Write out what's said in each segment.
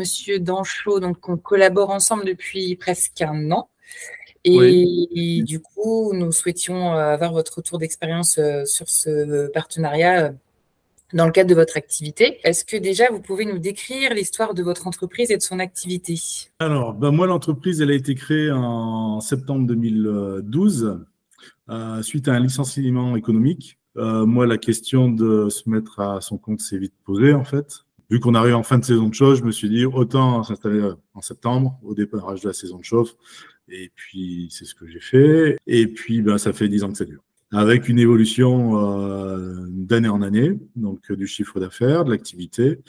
Monsieur Danchaud, donc on collabore ensemble depuis presque un an. Oui. Et du coup, nous souhaitions avoir votre retour d'expérience sur ce partenariat dans le cadre de votre activité. Est-ce que déjà, vous pouvez nous décrire l'histoire de votre entreprise et de son activité? Alors, moi, l'entreprise, elle a été créée en septembre 2012 suite à un licenciement économique. Moi, la question de se mettre à son compte s'est vite posée, en fait. Vu qu'on arrive en fin de saison de chauffe, je me suis dit autant s'installer en septembre, au démarrage de la saison de chauffe. Et puis, c'est ce que j'ai fait. Et puis, ça fait 10 ans que ça dure. Avec une évolution d'année en année, donc du chiffre d'affaires, de l'activité.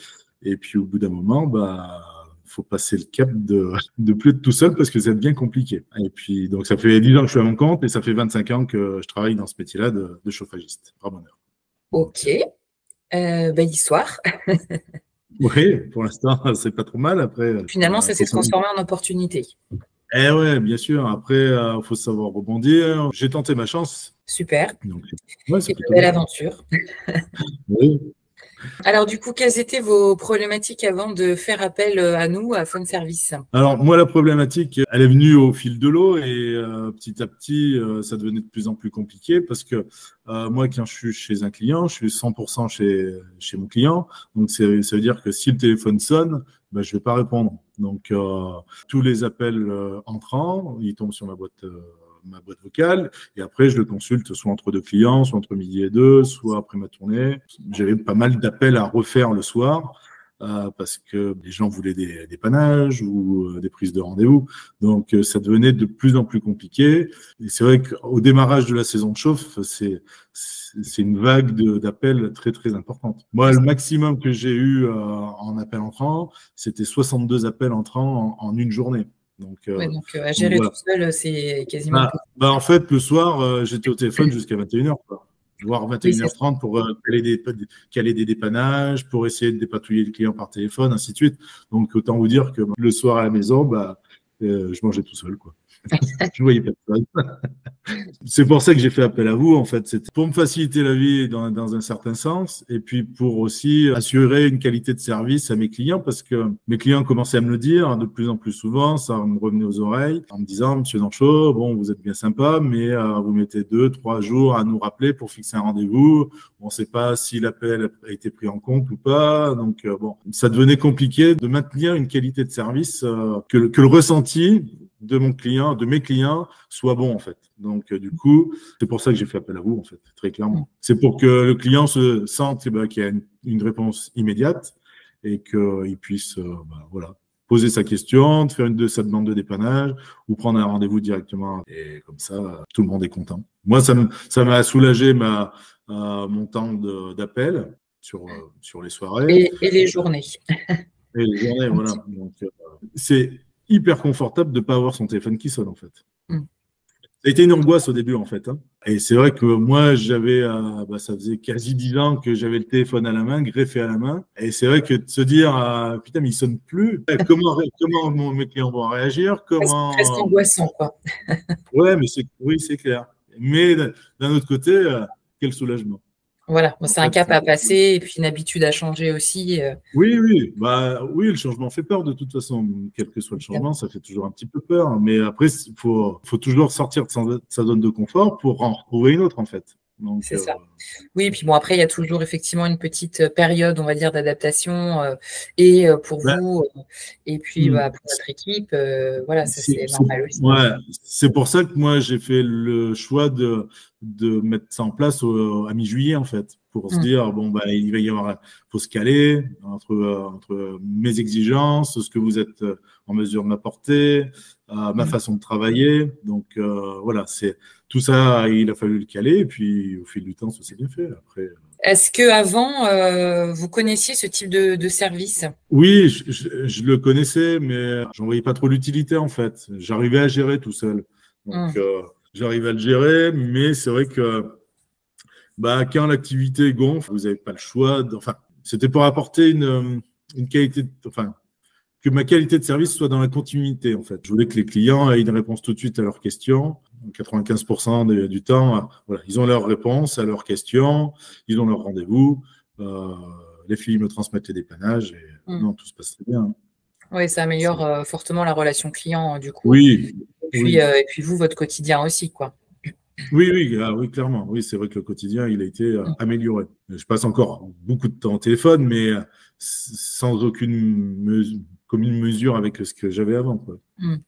Et puis, au bout d'un moment, faut passer le cap de plus être tout seul parce que ça devient compliqué. Et puis, donc, ça fait 10 ans que je suis à mon compte et ça fait 25 ans que je travaille dans ce métier-là de chauffagiste. Grand bonheur. Ok, belle histoire. Oui, pour l'instant, c'est pas trop mal. Après, Finalement, ça s'est transformé en opportunité. Eh ouais, bien sûr. Après, faut savoir rebondir. J'ai tenté ma chance. Super. Donc, ouais, c'est C'est plutôt une belle bien. aventure. Oui. Alors, du coup, quelles étaient vos problématiques avant de faire appel à nous, à Phone Service? Alors, moi, la problématique, elle est venue au fil de l'eau et petit à petit, ça devenait de plus en plus compliqué parce que moi, quand je suis chez un client, je suis 100% chez mon client. Donc, ça veut dire que si le téléphone sonne, je vais pas répondre. Donc, tous les appels entrants, ils tombent sur ma boîte vocale. Et après, je le consulte soit entre deux clients, soit entre midi et deux, soit après ma tournée. J'avais pas mal d'appels à refaire le soir. Parce que les gens voulaient des dépannages ou des prises de rendez-vous. Donc, ça devenait de plus en plus compliqué. Et c'est vrai qu'au démarrage de la saison de chauffe, c'est une vague d'appels très, très importante. Moi, le maximum que j'ai eu en appels entrants, c'était 62 appels entrants en une journée. Donc, donc à gérer voilà. tout seul, c'est quasiment impossible. En fait, le soir, j'étais au téléphone jusqu'à 21h, voire 21h30 pour caler des dépannages, pour essayer de dépatouiller le client par téléphone, ainsi de suite. Donc, autant vous dire que le soir à la maison, je mangeais tout seul, quoi. Je voyais personne. C'est pour ça que j'ai fait appel à vous, en fait. C'était pour me faciliter la vie dans un certain sens et puis pour aussi assurer une qualité de service à mes clients parce que mes clients commençaient à me le dire de plus en plus souvent. Ça me revenait aux oreilles en me disant, Monsieur Danchaud, bon, vous êtes bien sympa, mais vous mettez 2-3 jours à nous rappeler pour fixer un rendez-vous. On ne sait pas si l'appel a été pris en compte ou pas. Donc, ça devenait compliqué de maintenir une qualité de service que le ressenti de mon client, de mes clients, soit bon en fait. Donc du coup, c'est pour ça que j'ai fait appel à vous en fait, très clairement. C'est pour que le client se sente qu'il y a une réponse immédiate et qu'il puisse poser sa question, faire sa demande de dépannage ou prendre un rendez-vous directement. Et comme ça, tout le monde est content. Moi, ça m'a soulagé mon temps d'appel sur les soirées. Et les journées. Et les journées, voilà. Donc, c'est hyper confortable de ne pas avoir son téléphone qui sonne, en fait. Ça a été une angoisse au début, en fait. Et c'est vrai que moi, ça faisait quasi 10 ans que j'avais le téléphone à la main, greffé à la main. Et c'est vrai que de se dire, putain, mais il ne sonne plus. Comment mes clients vont réagir? Presque angoissant, quoi. Ouais, mais oui, c'est clair. Mais d'un autre côté, quel soulagement. Voilà, c'est un cap à passer et puis une habitude à changer aussi. Oui, oui, le changement fait peur de toute façon. Quel que soit le changement, ça fait toujours un petit peu peur. Mais après, il faut toujours sortir de sa zone de confort pour en retrouver une autre, en fait. C'est ça. Oui, et puis bon, après, il y a toujours effectivement une petite période, on va dire, d'adaptation et pour vous et puis pour notre équipe, voilà, ça c'est normal aussi. Ouais, c'est pour ça que moi, j'ai fait le choix de mettre ça en place à mi-juillet, en fait, pour se dire, il va y avoir, faut se caler entre mes exigences, ce que vous êtes en mesure de m'apporter, ma façon de travailler. Donc, voilà, c'est tout ça, il a fallu le caler, et puis au fil du temps, ça s'est bien fait. Après. Est-ce qu'avant, vous connaissiez ce type de service? Oui, je le connaissais, mais j'en voyais pas trop l'utilité, en fait. J'arrivais à gérer tout seul. Donc, j'arrive à le gérer, mais c'est vrai que quand l'activité gonfle, vous n'avez pas le choix. C'était pour apporter une qualité, que ma qualité de service soit dans la continuité, en fait. Je voulais que les clients aient une réponse tout de suite à leurs questions. 95% du temps, voilà, ils ont leur réponse à leurs questions, ils ont leur rendez-vous. Les filles me transmettent les dépannages et non, tout se passe très bien. Oui, ça améliore fortement la relation client, du coup. Oui, Et puis vous, votre quotidien aussi, quoi. oui, clairement. Oui, c'est vrai que le quotidien, il a été amélioré. Je passe encore beaucoup de temps au téléphone, mais sans aucune commune mesure avec ce que j'avais avant, quoi.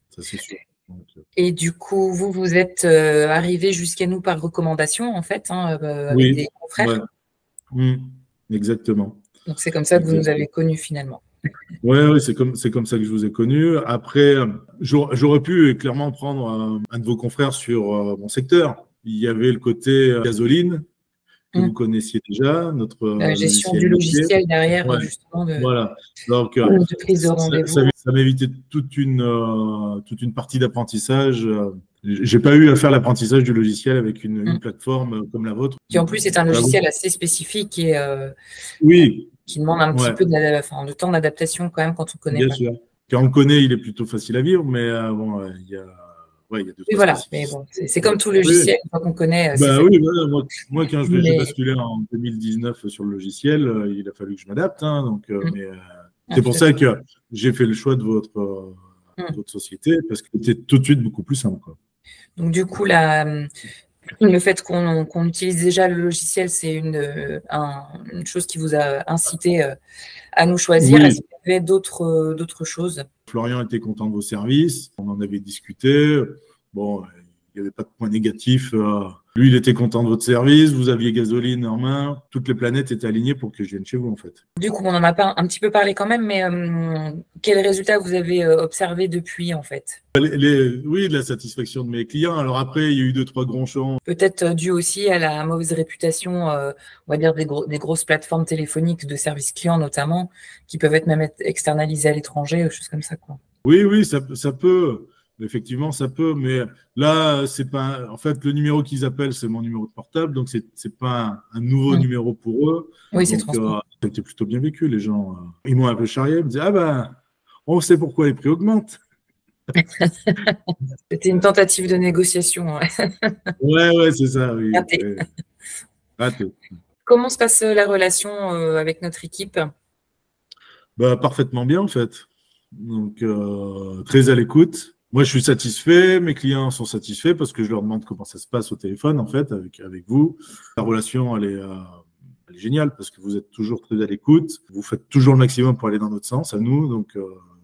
Ça, c'est sûr. Donc, et du coup, vous êtes arrivé jusqu'à nous par recommandation, en fait, avec des confrères. Ouais. Exactement. Donc, c'est comme ça que vous nous avez connus, finalement. Oui, c'est comme ça que je vous ai connu. Après, j'aurais pu clairement prendre un de vos confrères sur mon secteur. Il y avait le côté gasoline que vous connaissiez déjà, notre La gestion logiciel du métier. logiciel derrière, Ouais, justement, voilà. Donc, de prise de rendez-vous. ça m'évitait toute une partie d'apprentissage. J'ai pas eu à faire l'apprentississage du logiciel avec une plateforme comme la vôtre. Qui, en plus, est un logiciel assez spécifique et oui. qui demande un petit peu de temps d'adaptation quand même quand on connaît. Bien sûr. Quand on le connaît, il est plutôt facile à vivre, mais bon, il y a deux, oui, voilà, mais bon, c'est comme tout logiciel, une fois qu'on connaît. Bah oui, moi, quand j'ai basculé en 2019 sur le logiciel, il a fallu que je m'adapte. Hein, donc, c'est pour ça que j'ai fait le choix de votre société, parce que c'était tout de suite beaucoup plus simple, quoi. Donc, du coup, le fait qu'on utilise déjà le logiciel, c'est une chose qui vous a incité à nous choisir. Oui. Est-ce qu'il y avait d'autres choses? Florian était content de vos services, on en avait discuté. Bon, il n'y avait pas de point négatif. Lui, il était content de votre service, vous aviez gasoline en main, toutes les planètes étaient alignées pour que je vienne chez vous, en fait. Du coup, on en a pas un petit peu parlé quand même, mais quels résultats vous avez observés depuis, en fait? Oui, de la satisfaction de mes clients. Alors après, il y a eu 2-3 grands champs. Peut-être dû aussi à la mauvaise réputation, on va dire, des grosses plateformes téléphoniques de services clients notamment, qui peuvent être même externalisées à l'étranger, des choses comme ça, quoi. Oui, ça peut. Effectivement, ça peut, mais là, c'est pas. En fait, le numéro qu'ils appellent, c'est mon numéro de portable, donc c'est pas un nouveau numéro pour eux. Oui, c'est donc, transparent. ça a été plutôt bien vécu. Les gens, ils m'ont un peu charrié, ils me disaient on sait pourquoi les prix augmentent. C'était une tentative de négociation. Ouais, c'est ça, oui. Raté. Comment se passe la relation avec notre équipe? Parfaitement bien, en fait. Donc, très à l'écoute. Moi, je suis satisfait, mes clients sont satisfaits parce que je leur demande comment ça se passe au téléphone, en fait, avec vous. La relation, elle est géniale parce que vous êtes toujours très à l'écoute. Vous faites toujours le maximum pour aller dans notre sens, à nous. Donc,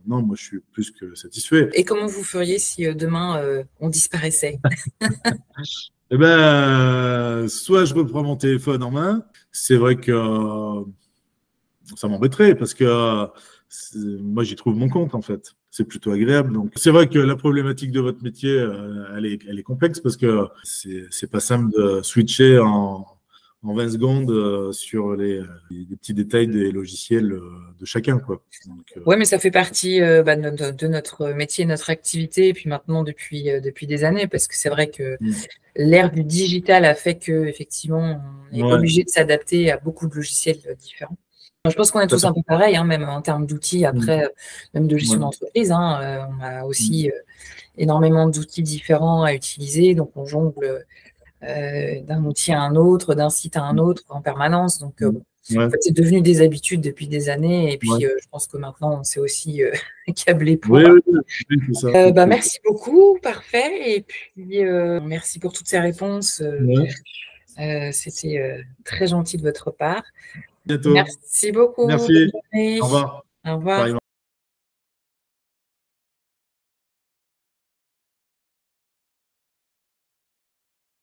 non, moi, je suis plus que satisfait. Et comment vous feriez si demain, on disparaissait? Eh ben, soit je reprends mon téléphone en main. C'est vrai que ça m'embêterait parce que moi, j'y trouve mon compte, en fait. C'est plutôt agréable. Donc, c'est vrai que la problématique de votre métier, elle est complexe parce que c'est pas simple de switcher en 20 secondes sur les petits détails des logiciels de chacun, quoi. Oui, mais ça fait partie de notre métier, notre activité, et puis maintenant depuis des années, parce que c'est vrai que l'ère du digital a fait que effectivement, on est obligé de s'adapter à beaucoup de logiciels différents. Je pense qu'on est tous un peu pareil, hein, même en termes d'outils, après, même de gestion d'entreprise. Hein, on a aussi énormément d'outils différents à utiliser, donc on jongle d'un outil à un autre, d'un site à un autre en permanence. Donc, en fait, c'est devenu des habitudes depuis des années. Et puis, je pense que maintenant, on s'est aussi câblé pour. Merci beaucoup, parfait. Et puis, merci pour toutes ces réponses. C'était très gentil de votre part. Bientôt. Merci beaucoup. Merci. Au revoir. Au revoir.